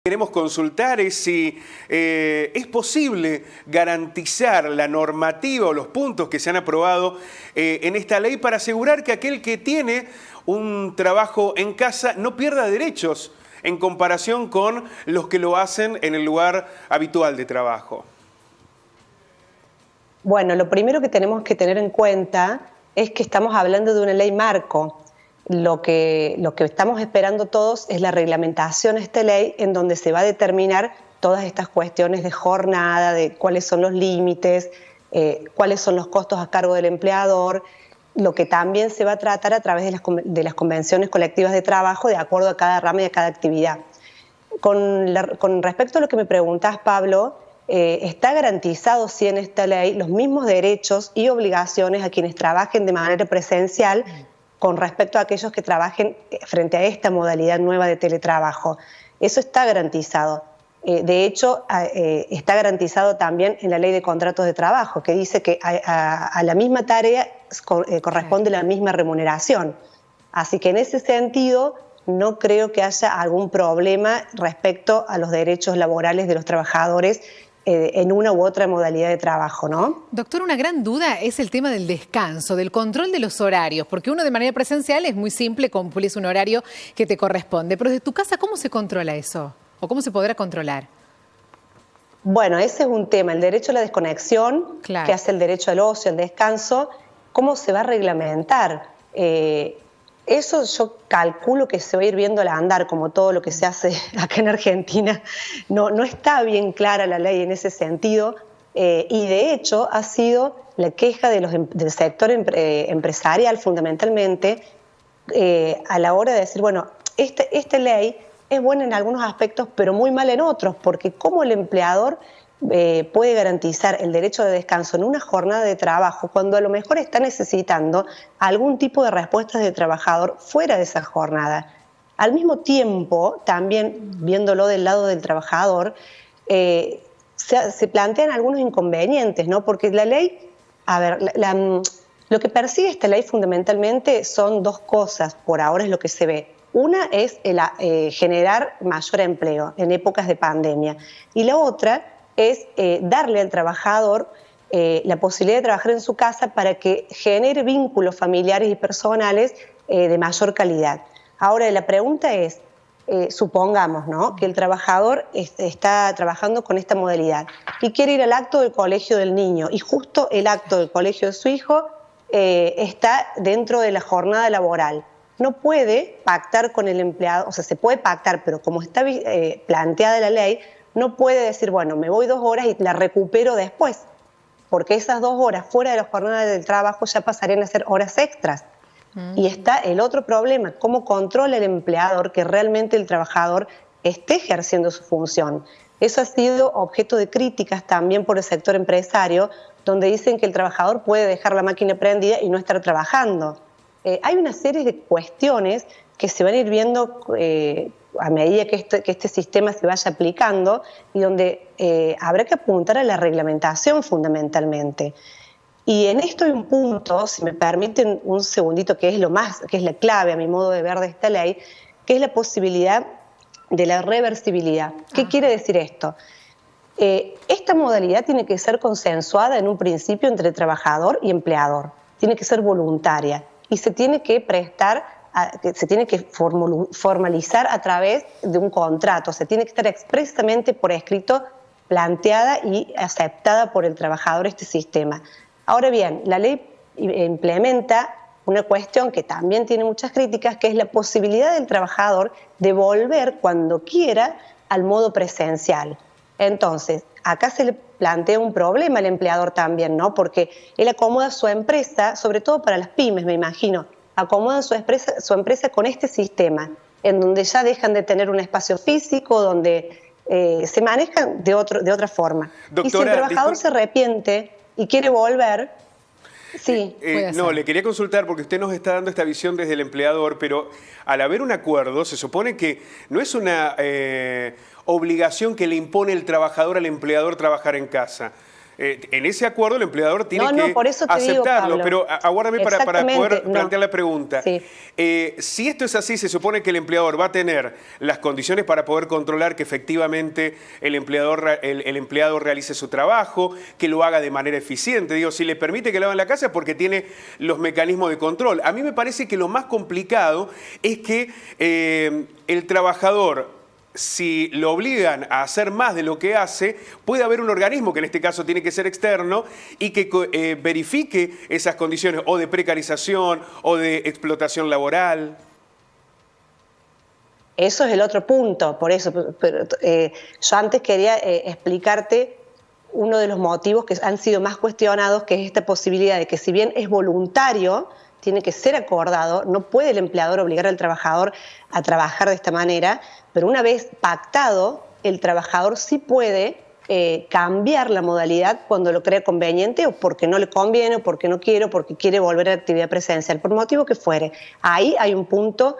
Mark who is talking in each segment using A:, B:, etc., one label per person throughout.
A: queremos consultar es si es posible garantizar la normativa o los puntos que se han aprobado en esta ley para asegurar que aquel que tiene un trabajo en casa no pierda derechos en comparación con los que lo hacen en el lugar habitual de trabajo.
B: Bueno, lo primero que tenemos que tener en cuenta es que estamos hablando de una ley marco. Lo que estamos esperando todos es la reglamentación de esta ley en donde se va a determinar todas estas cuestiones de jornada, de cuáles son los límites, cuáles son los costos a cargo del empleador, lo que también se va a tratar a través de las convenciones colectivas de trabajo de acuerdo a cada rama y a cada actividad. Con respecto a lo que me preguntas, Pablo, está garantizado sí en esta ley los mismos derechos y obligaciones a quienes trabajen de manera presencial con respecto a aquellos que trabajen frente a esta modalidad nueva de teletrabajo. Eso está garantizado. De hecho, está garantizado también en la ley de contratos de trabajo, que dice que a la misma tarea corresponde la misma remuneración. Así que en ese sentido no creo que haya algún problema respecto a los derechos laborales de los trabajadores en una u otra modalidad de trabajo, ¿no?
C: Doctor, una gran duda es el tema del descanso, del control de los horarios, porque uno de manera presencial es muy simple, cumplís un horario que te corresponde, pero desde tu casa, ¿cómo se controla eso? ¿O cómo se podrá controlar?
B: Bueno, ese es un tema, el derecho a la desconexión,
C: claro,
B: que hace el derecho al ocio, al descanso, ¿cómo se va a reglamentar? Eso yo calculo que se va a ir viendo al andar, como todo lo que se hace acá en Argentina. No está bien clara la ley en ese sentido, y de hecho ha sido la queja del sector empresarial fundamentalmente a la hora de decir, bueno, esta ley es buena en algunos aspectos, pero muy mal en otros, porque ¿cómo el empleador puede garantizar el derecho de descanso en una jornada de trabajo cuando a lo mejor está necesitando algún tipo de respuestas del trabajador fuera de esa jornada? Al mismo tiempo, también viéndolo del lado del trabajador, se plantean algunos inconvenientes, ¿no? Porque la ley, a ver, lo que persigue esta ley fundamentalmente son dos cosas, por ahora es lo que se ve. Una es generar mayor empleo en épocas de pandemia y la otra es darle al trabajador la posibilidad de trabajar en su casa para que genere vínculos familiares y personales de mayor calidad. Ahora, la pregunta es, supongamos, ¿no?, que el trabajador está trabajando con esta modalidad y quiere ir al acto del colegio del niño y justo el acto del colegio de su hijo está dentro de la jornada laboral. No puede pactar con el empleado, o sea, se puede pactar, pero como está planteada la ley, no puede decir, bueno, me voy 2 horas y la recupero después, porque esas 2 horas fuera de la jornada del trabajo ya pasarían a ser horas extras. Y está el otro problema, cómo controla el empleador que realmente el trabajador esté ejerciendo su función. Eso ha sido objeto de críticas también por el sector empresario, donde dicen que el trabajador puede dejar la máquina prendida y no estar trabajando. Hay una serie de cuestiones que se van a ir viendo a medida que este sistema se vaya aplicando y donde habrá que apuntar a la reglamentación fundamentalmente. Y en esto hay un punto, si me permiten un segundito, que es la clave a mi modo de ver de esta ley, que es la posibilidad de la reversibilidad. ¿Qué quiere decir esto? Esta modalidad tiene que ser consensuada en un principio entre trabajador y empleador, tiene que ser voluntaria y se tiene que formalizar a través de un contrato, se tiene que estar expresamente por escrito planteada y aceptada por el trabajador este sistema. Ahora bien, la ley implementa una cuestión que también tiene muchas críticas, que es la posibilidad del trabajador de volver cuando quiera al modo presencial. Entonces, acá se le plantea un problema al empleador también, ¿no? Porque él acomoda su empresa, sobre todo para las pymes, me imagino, acomoda su empresa con este sistema, en donde ya dejan de tener un espacio físico, donde se manejan de otra forma. Doctora, y si el trabajador se arrepiente y quiere volver, sí.
A: No, le quería consultar porque usted nos está dando esta visión desde el empleador, pero al haber un acuerdo se supone que no es una obligación que le impone el trabajador al empleador trabajar en casa. En ese acuerdo el empleador tiene que
B: por eso te
A: aceptarlo,
B: digo, Pablo.
A: pero aguárdame para poder plantear la pregunta.
B: Sí.
A: Si esto es así, se supone que el empleador va a tener las condiciones para poder controlar que efectivamente el empleado realice su trabajo, que lo haga de manera eficiente. Digo, si le permite que lo haga en la casa es porque tiene los mecanismos de control. A mí me parece que lo más complicado es que el trabajador, si lo obligan a hacer más de lo que hace, puede haber un organismo, que en este caso tiene que ser externo, y que verifique esas condiciones o de precarización o de explotación laboral.
B: Eso es el otro punto, por eso. Pero, yo antes quería explicarte uno de los motivos que han sido más cuestionados, que es esta posibilidad de que, si bien es voluntario, tiene que ser acordado, no puede el empleador obligar al trabajador a trabajar de esta manera, pero una vez pactado, el trabajador sí puede cambiar la modalidad cuando lo crea conveniente, o porque no le conviene, o porque no quiere, o porque quiere volver a la actividad presencial, por motivo que fuere. Ahí hay un punto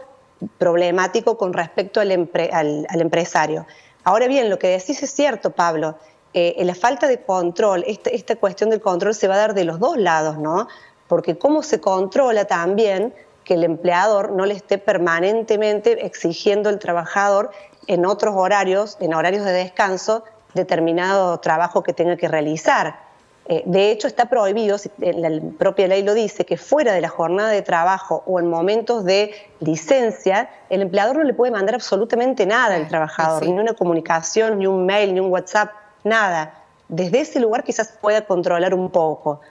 B: problemático con respecto al empresario. Ahora bien, lo que decís es cierto, Pablo. La falta de control, esta cuestión del control se va a dar de los dos lados, ¿no? Porque cómo se controla también que el empleador no le esté permanentemente exigiendo al trabajador en otros horarios, en horarios de descanso, determinado trabajo que tenga que realizar. De hecho, está prohibido, la propia ley lo dice, que fuera de la jornada de trabajo o en momentos de licencia, el empleador no le puede mandar absolutamente nada al trabajador, ni una comunicación, ni un mail, ni un WhatsApp, nada. Desde ese lugar quizás pueda controlar un poco.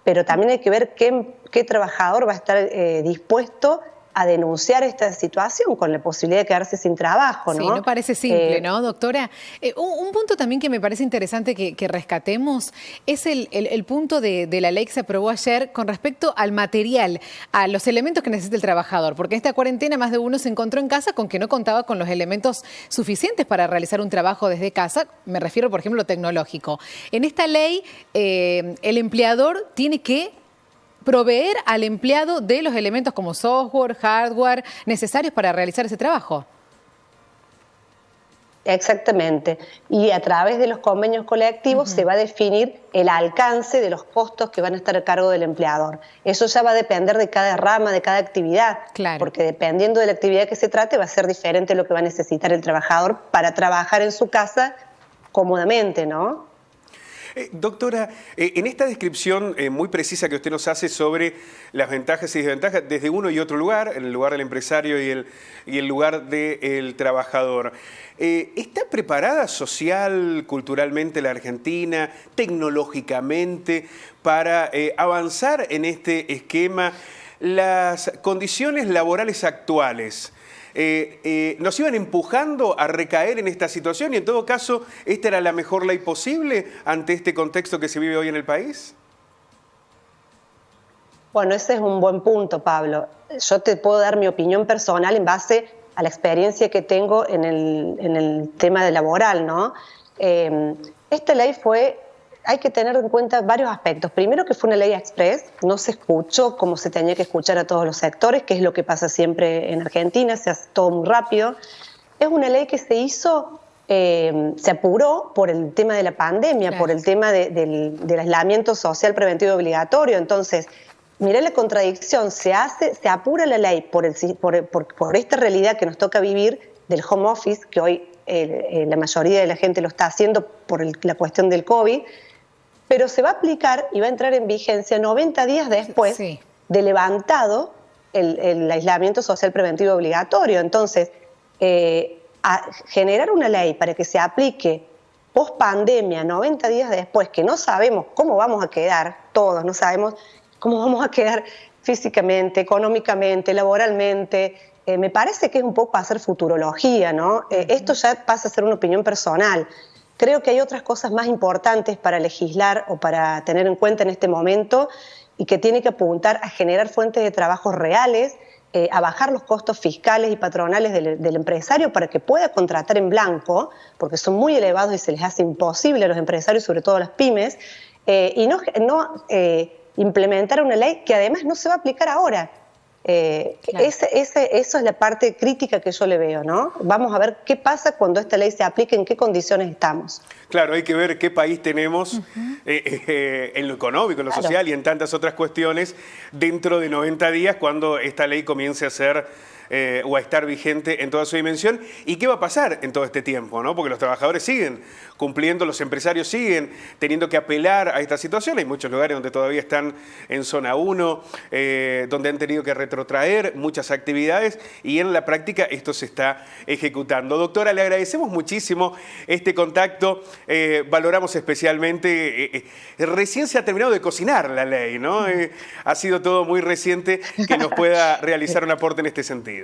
B: Pero también hay que ver qué trabajador va a estar dispuesto a denunciar esta situación con la posibilidad de quedarse sin trabajo, ¿no?
C: Sí, no parece simple, ¿no, doctora? Un punto también que me parece interesante que rescatemos es el punto de la ley que se aprobó ayer con respecto al material, a los elementos que necesita el trabajador, porque en esta cuarentena más de uno se encontró en casa con que no contaba con los elementos suficientes para realizar un trabajo desde casa, me refiero, por ejemplo, a lo tecnológico. En esta ley, el empleador tiene que proveer al empleado de los elementos como software, hardware, necesarios para realizar ese trabajo.
B: Exactamente. Y a través de los convenios colectivos se va a definir el alcance de los costos que van a estar a cargo del empleador. Eso ya va a depender de cada rama, de cada actividad, porque dependiendo de la actividad que se trate va a ser diferente lo que va a necesitar el trabajador para trabajar en su casa cómodamente, ¿no?
A: Doctora, en esta descripción muy precisa que usted nos hace sobre las ventajas y desventajas desde uno y otro lugar, el lugar del empresario y el lugar del trabajador, ¿está preparada social, culturalmente la Argentina, tecnológicamente, para avanzar en este esquema? Las condiciones laborales actuales nos iban empujando a recaer en esta situación y en todo caso, ¿esta era la mejor ley posible ante este contexto que se vive hoy en el país?
B: Bueno, ese es un buen punto, Pablo. Yo te puedo dar mi opinión personal en base a la experiencia que tengo en el tema de laboral, ¿no? Esta ley hay que tener en cuenta varios aspectos. Primero, que fue una ley express, no se escuchó como se tenía que escuchar a todos los sectores, que es lo que pasa siempre en Argentina, se hace todo muy rápido. Es una ley que se hizo, se apuró por el tema de la pandemia, por el tema del aislamiento social preventivo obligatorio. Entonces, mirá la contradicción, se apura la ley por esta realidad que nos toca vivir del home office, que hoy la mayoría de la gente lo está haciendo por la cuestión del COVID, pero se va a aplicar y va a entrar en vigencia 90 días después de levantado el aislamiento social preventivo obligatorio. Entonces, generar una ley para que se aplique post pandemia, 90 días después, que no sabemos cómo vamos a quedar, todos no sabemos cómo vamos a quedar físicamente, económicamente, laboralmente, me parece que es un poco hacer futurología, ¿no? Esto ya pasa a ser una opinión personal. Creo que hay otras cosas más importantes para legislar o para tener en cuenta en este momento y que tiene que apuntar a generar fuentes de trabajo reales, a bajar los costos fiscales y patronales del empresario para que pueda contratar en blanco, porque son muy elevados y se les hace imposible a los empresarios, sobre todo a las pymes, y no implementar una ley que además no se va a aplicar ahora.
C: Claro.
B: Eso es la parte crítica que yo le veo, ¿no? Vamos a ver qué pasa cuando esta ley se aplique, en qué condiciones estamos.
A: Claro, hay que ver qué país tenemos en lo económico, en lo social y en tantas otras cuestiones dentro de 90 días cuando esta ley comience a ser o a estar vigente en toda su dimensión. ¿Y qué va a pasar en todo este tiempo, ¿no? Porque los trabajadores siguen cumpliendo, los empresarios siguen teniendo que apelar a esta situación. Hay muchos lugares donde todavía están en zona 1, donde han tenido que retrotraer muchas actividades y en la práctica esto se está ejecutando. Doctora, le agradecemos muchísimo este contacto. Valoramos especialmente, recién se ha terminado de cocinar la ley, ¿no? Ha sido todo muy reciente que nos pueda realizar un aporte en este sentido.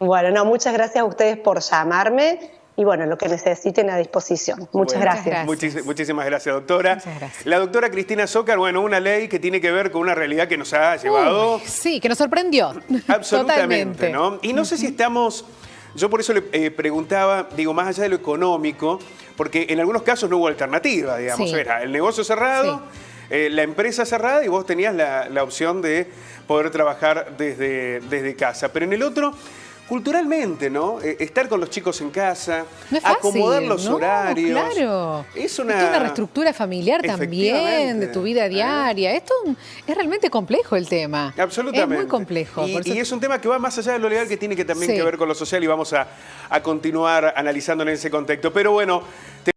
B: Bueno, no, muchas gracias a ustedes por llamarme y bueno, lo que necesiten a disposición. Muchas gracias.
A: Muchísimas gracias, doctora.
C: Muchas gracias.
A: La doctora Cristina Zócar, bueno, una ley que tiene que ver con una realidad que nos ha llevado...
C: sí, que nos sorprendió.
A: Absolutamente,
C: Totalmente.
A: ¿no? Y no sé si estamos... Yo por eso le preguntaba, digo, más allá de lo económico, porque en algunos casos no hubo alternativa, digamos.
C: Sí.
A: Era el negocio cerrado, la empresa cerrada y vos tenías la opción de poder trabajar desde casa. Pero en el otro, culturalmente, ¿no? Estar con los chicos en casa,
C: No es fácil,
A: acomodar los horarios.
C: Claro.
A: Es
C: Esto es una reestructura familiar también de tu vida diaria. Esto es realmente complejo el tema.
A: Absolutamente.
C: Es muy complejo.
A: Y es un tema que va más allá de lo legal, que tiene que también que ver con lo social y vamos a continuar analizando en ese contexto. Pero bueno...